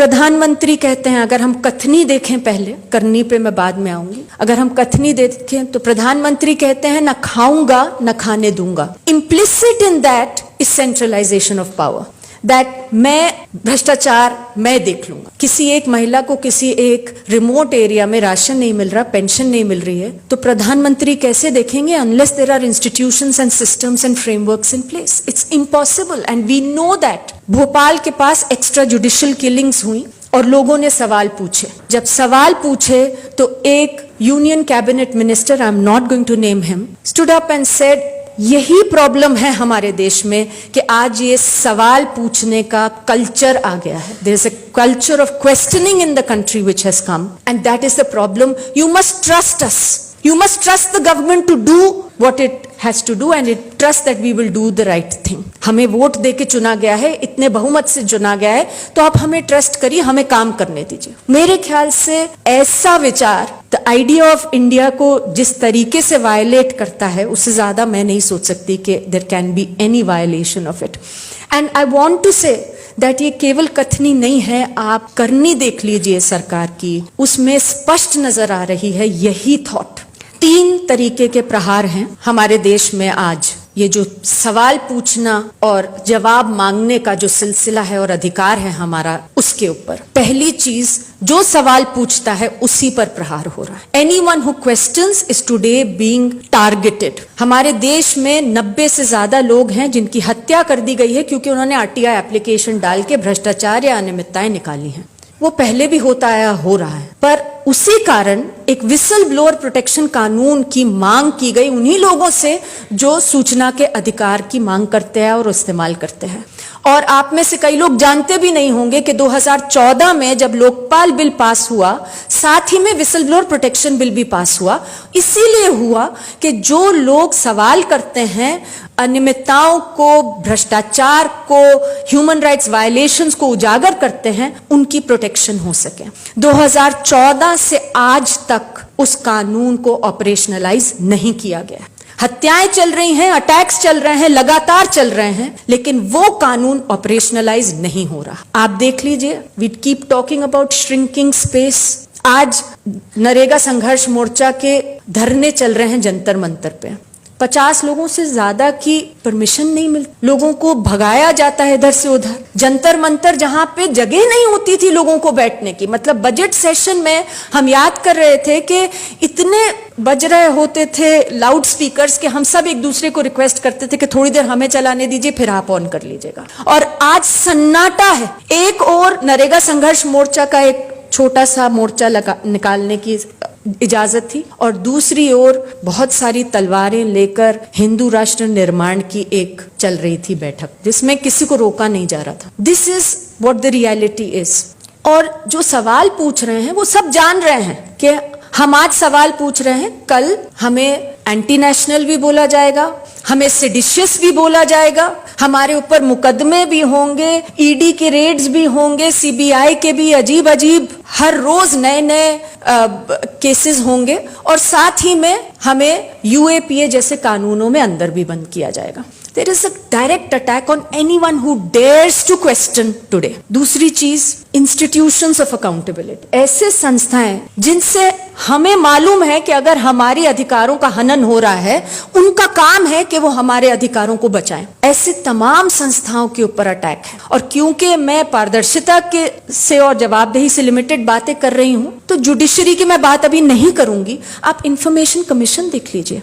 प्रधानमंत्री कहते हैं, अगर हम कथनी देखें, पहले करनी पे मैं बाद में आऊंगी, अगर हम कथनी देखें तो प्रधानमंत्री कहते हैं न खाऊंगा न खाने दूंगा। Implicit in that is centralisation of power, that मैं भ्रष्टाचार मैं देख लूंगा। किसी एक महिला को किसी एक रिमोट एरिया में राशन नहीं मिल रहा, पेंशन नहीं मिल रही है, तो प्रधानमंत्री कैसे देखेंगे? Unless there are institutions and systems and frameworks in place, it's impossible and we know that. Bhopal के पास एक्स्ट्रा जुडिशियल किलिंग्स हुई और लोगों ने सवाल पूछे। जब सवाल पूछे तो एक union cabinet minister, I am not going to name him, stood up and said, यही प्रॉब्लम है हमारे देश में कि आज ये सवाल पूछने का कल्चर आ गया है। There is a culture of questioning in the country which has come and that is the problem. You must trust us, you must trust the government to do what it has to do and it trust that we will do the right thing। हमें vote देके चुना गया है, इतने बहुमत से चुना गया है, तो आप हमें ट्रस्ट करिए, हमें काम करने दीजिए। मेरे ख्याल से ऐसा विचार द आइडिया ऑफ इंडिया को जिस तरीके से वायलेट करता है, उससे ज्यादा मैं नहीं सोच सकती कि there can be any violation of it. And I want to say that ये केवल कथनी नहीं है, आप करनी देख लीजिए सरकार की, उसमें स्पष्ट नजर आ रही है यही थॉट। 3 तरीके के प्रहार हैं हमारे देश में आज, ये जो सवाल पूछना और जवाब मांगने का जो सिलसिला है और अधिकार है हमारा, उसके ऊपर पहली चीज, जो सवाल पूछता है उसी पर प्रहार हो रहा है। Anyone who questions is today being targeted. हमारे देश में 90 से ज्यादा लोग हैं जिनकी हत्या कर दी गई है क्योंकि उन्होंने आरटीआई एप्लीकेशन डाल के भ्रष्टाचार या अनियमितताएं निकाली हैं। वो पहले भी होता आया, हो रहा है, पर उसी कारण एक विसल ब्लोअर प्रोटेक्शन कानून की मांग की गई उन्हीं लोगों से जो सूचना के अधिकार की मांग करते हैं और इस्तेमाल करते हैं। और आप में से कई लोग जानते भी नहीं होंगे कि 2014 में जब लोकपाल बिल पास हुआ, साथ ही में विसल ब्लोअर प्रोटेक्शन बिल भी पास हुआ। इसीलिए हुआ कि जो लोग सवाल करते हैं अनियमितताओं को, भ्रष्टाचार को, ह्यूमन राइट्स वायलेशंस को उजागर करते हैं, उनकी प्रोटेक्शन हो सके। 2014 से आज तक उस कानून को ऑपरेशनलाइज नहीं किया गया। हत्याएं चल रही हैं, अटैक्स चल रहे हैं, लगातार चल रहे हैं, लेकिन वो कानून ऑपरेशनलाइज नहीं हो रहा। आप देख लीजिए, we keep talking about shrinking space. आज नरेगा संघर्ष मोर्चा के धरने चल रहे हैं जंतर मंतर पे, 50 लोगों से ज्यादा की परमिशन नहीं मिलती, लोगों को भगाया जाता है इधर से उधर। जंतर मंतर जहां पे जगह नहीं होती थी लोगों को बैठने की, मतलब बजट सेशन में हम याद कर रहे थे कि इतने बज रहे होते थे लाउड स्पीकर्स के हम सब एक दूसरे को रिक्वेस्ट करते थे कि थोड़ी देर हमें चलाने दीजिए, फिर आप ऑन कर लीजिएगा। और आज सन्नाटा है। एक और नरेगा संघर्ष मोर्चा का एक छोटा सा मोर्चा निकालने की इजाजत थी और दूसरी ओर बहुत सारी तलवारें लेकर हिंदू राष्ट्र निर्माण की एक चल रही थी बैठक, जिसमें किसी को रोका नहीं जा रहा था। This is what the reality is. और जो सवाल पूछ रहे हैं वो सब जान रहे हैं कि हम आज सवाल पूछ रहे हैं, कल हमें एंटी नेशनल भी बोला जाएगा, हमें सेडिशियस भी बोला जाएगा, हमारे ऊपर मुकदमे भी होंगे, ईडी के रेड्स भी होंगे, सीबीआई के भी अजीब अजीब हर रोज नए नए केसेस होंगे, और साथ ही में हमें यूएपीए जैसे कानूनों में अंदर भी बंद किया जाएगा। There is a direct attack on anyone who dares to question today. दूसरी चीज, institutions of accountability, ऐसे संस्थाएं जिनसे हमें मालूम है कि अगर हमारे अधिकारों का हनन हो रहा है, उनका काम है कि वो हमारे अधिकारों को बचाएं। ऐसे तमाम संस्थाओं के ऊपर अटैक है। और क्योंकि मैं पारदर्शिता के से और जवाबदेही से लिमिटेड बातें कर रही हूं, तो जुडिशरी की मैं बात अभी नहीं करूंगी। आप इंफॉर्मेशन कमीशन देख लीजिए,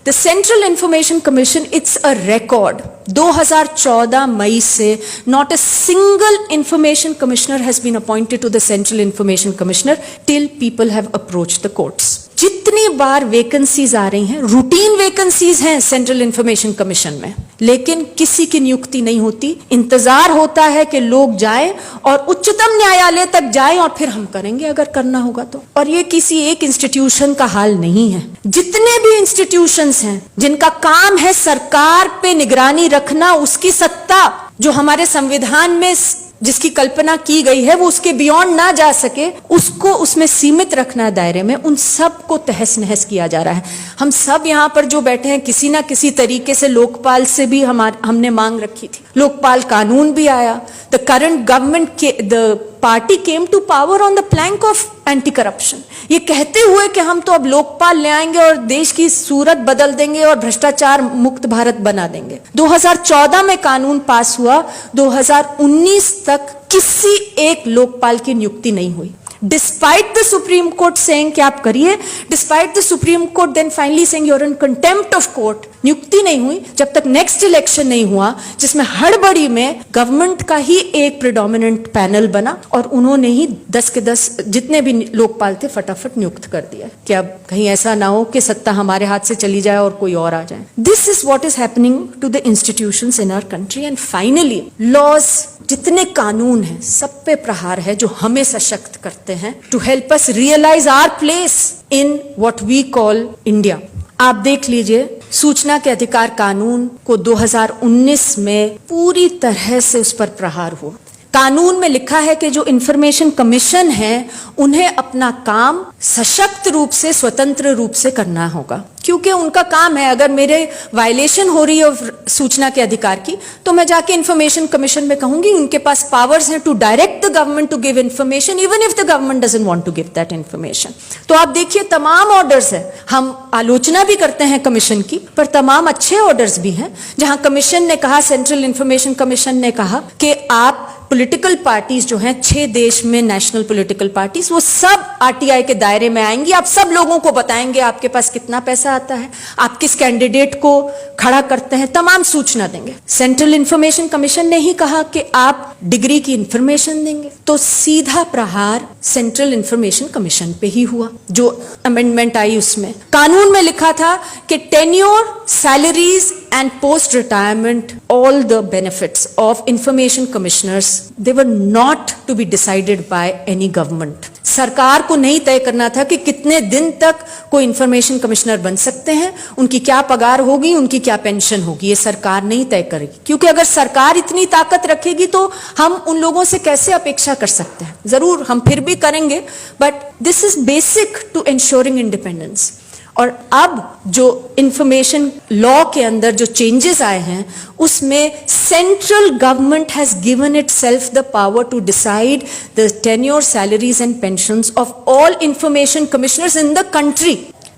The Central Information Commission, it's a record. 2014 मई से not a single information commissioner has been appointed to the Central Information Commissioner till people have approached the courts. जितनी बार वैकेंसीज आ रही हैं, रूटीन वैकेंसीज हैं central information commission में, लेकिन किसी की नियुक्ति नहीं होती। इंतजार होता है कि लोग जाएं और उच्चतम न्यायालय तक जाएं और फिर हम करेंगे अगर करना होगा तो। और ये किसी एक इंस्टीट्यूशन का हाल नहीं है। जितने भी इंस्टीट्यूशंस हैं जिनका काम है सरकार पे निगरानी रखना, उसकी सत्ता जो हमारे संविधान में जिसकी कल्पना की गई है वो उसके बियॉन्ड ना जा सके, उसको उसमें सीमित रखना दायरे में, उन सब को तहस नहस किया जा रहा है। हम सब यहाँ पर जो बैठे हैं, किसी ना किसी तरीके से लोकपाल से भी हमने मांग रखी थी, लोकपाल कानून भी आया। द करंट गवर्नमेंट के the party came to power on the plank of anti corruption, ये कहते हुए कि हम तो अब लोकपाल ले आएंगे और देश की सूरत बदल देंगे और भ्रष्टाचार मुक्त भारत बना देंगे। 2014 में कानून पास हुआ, 2019 तक किसी एक लोकपाल की नियुक्ति नहीं हुई। Despite the Supreme Court saying कि आप करिए, despite the Supreme Court then finally saying you're in contempt of court, नियुक्ति नहीं हुई जब तक नेक्स्ट इलेक्शन नहीं हुआ, जिसमें हड़बड़ी में गवर्नमेंट का ही एक प्रिडोमिनेंट पैनल बना और उन्होंने ही 10 के 10 जितने भी लोकपाल थे फटाफट नियुक्त कर दिया कि अब कहीं ऐसा ना हो कि सत्ता हमारे हाथ से चली जाए और कोई और आ जाए। This is what is happening to the institutions in our country and finally laws, जितने कानून हैं सब पे प्रहार है जो हमें सशक्त करते हैं to help us realise our place in what we call India. आप देख लीजिए, सूचना के अधिकार कानून को 2019 में पूरी तरह से उस पर प्रहार हुआ। कानून में लिखा है कि जो इंफॉर्मेशन कमीशन है उन्हें अपना काम सशक्त रूप से, स्वतंत्र रूप से करना होगा, क्योंकि उनका काम है, अगर मेरे वायलेशन हो रही है सूचना के अधिकार की तो मैं जाके इंफॉर्मेशन कमीशन में कहूंगी, उनके पास पावर्स हैं to direct the government to give information even if the government doesn't want to give that information. तो आप देखिए तमाम ऑर्डर्स है, हम आलोचना भी करते हैं कमीशन की, पर तमाम अच्छे ऑर्डर्स भी हैं जहां कमीशन ने कहा, सेंट्रल इंफॉर्मेशन कमीशन ने कहा कि आप पॉलिटिकल पार्टीज जो हैं 6 देश में नेशनल पॉलिटिकल पार्टीज, वो सब आरटीआई के दायरे में आएंगी, आप सब लोगों को बताएंगे आपके पास कितना पैसा आता है, आप किस कैंडिडेट को खड़ा करते हैं, तमाम सूचना देंगे। सेंट्रल इंफॉर्मेशन कमीशन ने ही कहा कि आप डिग्री की इंफॉर्मेशन देंगे, तो सीधा प्रहार सेंट्रल इंफॉर्मेशन कमीशन पे ही हुआ। जो अमेंडमेंट आई उसमें कानून में लिखा था कि tenure, salaries and post retirement, all the benefits of information commissioners, they were not to be decided by any government. सरकार को नहीं तय करना था कि कितने दिन तक कोई इंफॉर्मेशन कमिश्नर बन सकते हैं, उनकी क्या पगार होगी, उनकी क्या पेंशन होगी, ये सरकार नहीं तय करेगी, क्योंकि अगर सरकार इतनी ताकत रखेगी तो हम उन लोगों से कैसे अपेक्षा कर सकते हैं। जरूर हम फिर भी करेंगे, but this is basic to ensuring independence. और अब जो इंफॉर्मेशन लॉ के अंदर जो चेंजेस आए हैं उसमें central government has given itself the power to decide the tenure, salaries and pensions of all information commissioners in the country.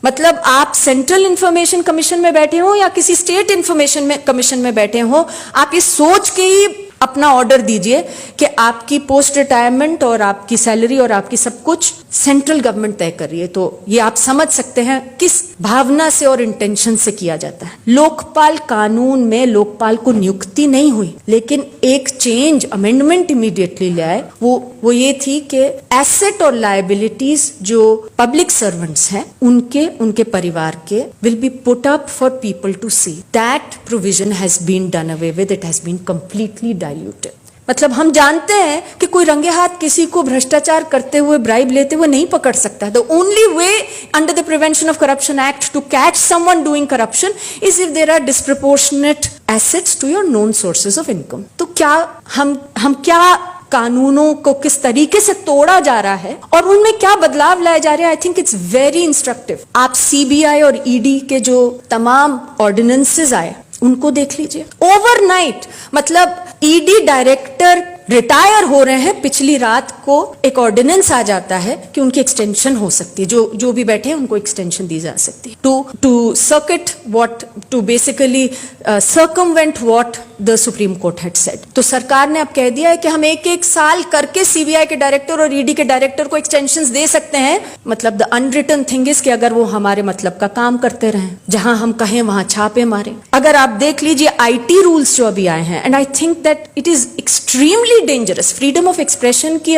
मतलब आप सेंट्रल इंफॉर्मेशन कमीशन में बैठे हो या किसी स्टेट इंफॉर्मेशन कमीशन में बैठे हो, आप ये सोच के ही अपना ऑर्डर दीजिए कि आपकी पोस्ट रिटायरमेंट और आपकी सैलरी और आपकी सब कुछ सेंट्रल गवर्नमेंट तय कर रही है। तो ये आप समझ सकते हैं किस भावना से और इंटेंशन से किया जाता है। लोकपाल कानून में लोकपाल को नियुक्ति नहीं हुई, लेकिन एक चेंज, अमेंडमेंट इमीडिएटली ले आए, वो ये थी कि एसेट और लायबिलिटीज जो पब्लिक सर्वेंट्स हैं उनके परिवार के will be put up for people to see. That provision has been done away with, it has been completely diluted. मतलब हम जानते हैं कि कोई रंगे हाथ किसी को भ्रष्टाचार करते हुए, ब्राइब लेते हुए नहीं पकड़ सकता। The only way under the Prevention of Corruption Act to catch someone doing corruption is if there are disproportionate assets to your known sources of income. तो क्या हम क्या कानूनों को किस तरीके से तोड़ा जा रहा है और उनमें क्या बदलाव लाए जा रहे हैं, I think it's very instructive. आप सीबीआई और ईडी के जो तमाम ऑर्डिनेंसेस आए उनको देख लीजिए। ओवरनाइट, मतलब ईडी डायरेक्टर रिटायर हो रहे हैं, पिछली रात को एक ऑर्डिनेंस आ जाता है कि उनकी एक्सटेंशन हो सकती है, जो भी बैठे हैं उनको एक्सटेंशन दी जा सकती है to circuit what, to basically circumvent what the Supreme Court had said. तो सरकार ने अब कह दिया है कि हम एक साल करके सीबीआई के डायरेक्टर और ईडी के डायरेक्टर को एक्सटेंशन दे सकते हैं। मतलब द अनरिटन थिंग इज कि अगर वो हमारे मतलब का काम करते रहें, जहां हम कहें वहां छापे मारें। अगर आप देख लीजिए आईटी रूल्स जो अभी आए हैं, and I think that it is extremely dangerous. Freedom of expression की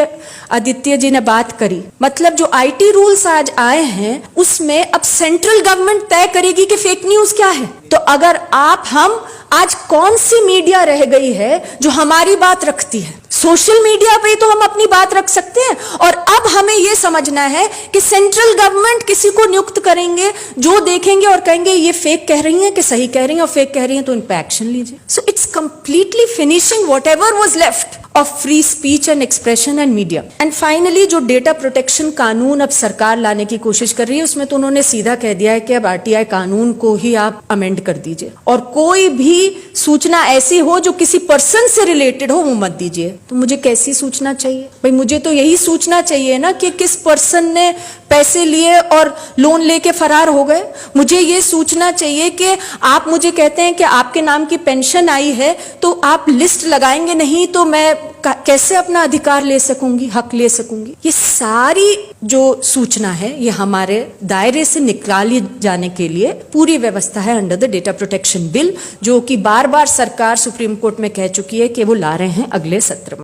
आदित्य जी ने बात करी, मतलब जो आईटी रूल्स आज आए हैं उसमें अब सेंट्रल गवर्नमेंट तय करेगी कि फेक न्यूज क्या है। तो अगर हम आज कौन सी मीडिया रह गई है जो हमारी बात रखती है? सोशल मीडिया पे तो हम अपनी बात रख सकते हैं, और अब हमें यह समझना है कि सेंट्रल गवर्नमेंट किसी को नियुक्त करेंगे जो देखेंगे और कहेंगे ये फेक कह रही हैं कि सही कह रही हैं, और फेक कह रही हैं तो इन पे एक्शन लीजिए। So it's completely finishing whatever was left of free speech and expression and media. And finally जो डेटा प्रोटेक्शन कानून अब सरकार लाने की कोशिश कर रही है उसमें तो उन्होंने सीधा कह दिया है कि अब आरटीआई कानून को ही आप अमेंड कर दीजिए और कोई भी सूचना ऐसी हो जो किसी पर्सन से रिलेटेड हो वो मत दीजिए। तो मुझे कैसी सूचना चाहिए भाई? मुझे तो यही सूचना चाहिए ना कि किस पर्सन ने पैसे लिए और लोन लेके फरार हो गए। मुझे ये सूचना चाहिए कि आप मुझे कहते हैं कि आपके नाम की पेंशन आई है, तो आप लिस्ट लगाएंगे, नहीं तो मैं कैसे अपना अधिकार ले सकूंगी, हक ले सकूंगी। ये सारी जो सूचना है ये हमारे दायरे से निकाली जाने के लिए पूरी व्यवस्था है under the data protection bill, जो कि बार बार सरकार सुप्रीम कोर्ट में कह चुकी है कि वो ला रहे हैं अगले सत्र में।